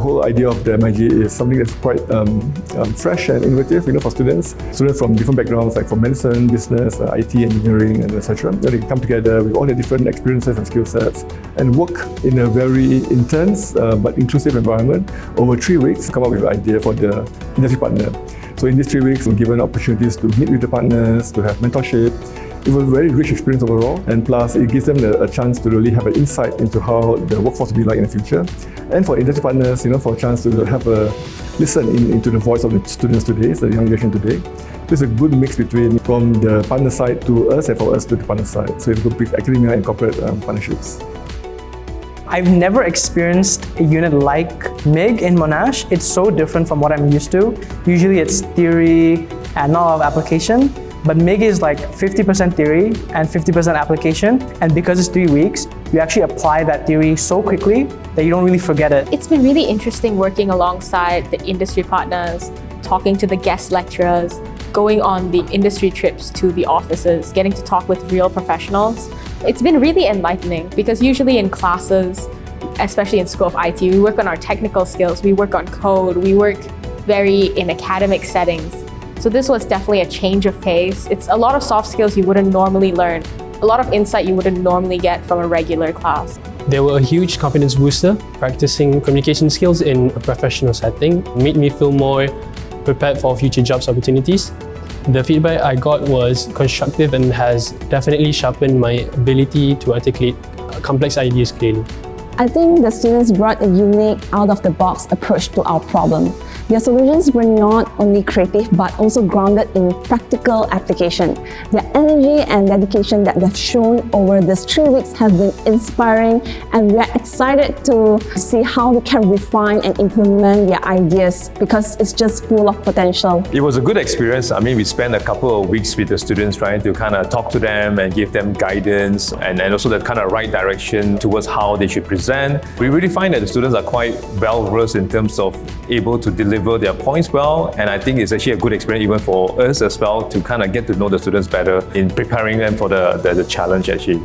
whole idea of the MIG is something that's quite fresh and innovative, for students. Students from different backgrounds, like from medicine, business, IT, engineering, and etc. They can come together with all their different experiences and skill sets and work in a very intense but inclusive environment over 3 weeks, come up with an idea for the industry partner. So in these 3 weeks, we're given opportunities to meet with the partners, to have mentorship. It was a very rich experience overall, and plus it gives them a chance to really have an insight into how the workforce will be like in the future. And for industry partners, for a chance to have a listen into the voice of the students today, the young generation today. There's a good mix between from the partner side to us and for us to the partner side. So it's good with academia and corporate partnerships. I've never experienced a unit like MIG in Monash. It's so different from what I'm used to. Usually it's theory and not a lot of application, but MIG is like 50% theory and 50% application. And because it's 3 weeks, you actually apply that theory so quickly that you don't really forget it. It's been really interesting working alongside the industry partners, talking to the guest lecturers, going on the industry trips to the offices, getting to talk with real professionals. It's been really enlightening because usually in classes, especially in School of IT, we work on our technical skills, we work on code, we work very in academic settings. So this was definitely a change of pace. It's a lot of soft skills you wouldn't normally learn, a lot of insight you wouldn't normally get from a regular class. They were a huge confidence booster. Practicing communication skills in a professional setting made me feel more prepared for future jobs opportunities. The feedback I got was constructive and has definitely sharpened my ability to articulate complex ideas clearly. I think the students brought a unique, out-of-the-box approach to our problem. Their solutions were not only creative but also grounded in practical application. Their energy and dedication that they've shown over these 3 weeks have been inspiring, and we're excited to see how we can refine and implement their ideas because it's just full of potential. It was a good experience. We spent a couple of weeks with the students trying to kind of talk to them and give them guidance and also the kind of right direction towards how they should present. We really find that the students are quite well versed in terms of able to deliver their points well, and I think it's actually a good experience even for us as well to kind of get to know the students better in preparing them for the challenge actually.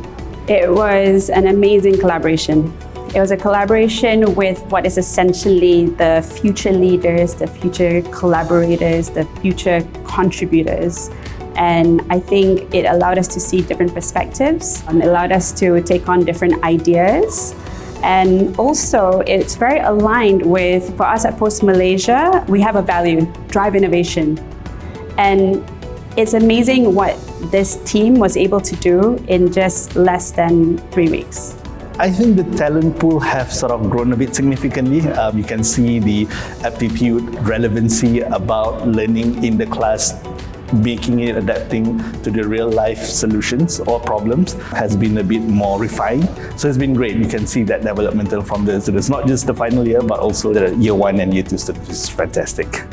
It was an amazing collaboration. It was a collaboration with what is essentially the future leaders, the future collaborators, the future contributors. And I think it allowed us to see different perspectives, it allowed us to take on different ideas. And also, it's very aligned with, for us at Post Malaysia, we have a value, drive innovation. And it's amazing what this team was able to do in just less than 3 weeks. I think the talent pool have sort of grown a bit significantly. You can see the aptitude, relevancy about learning in the class, making it adapting to the real life solutions or problems has been a bit more refined. So it's been great. You can see that developmental from the students, not just the final year, but also the year 1 and year 2 students. It's fantastic.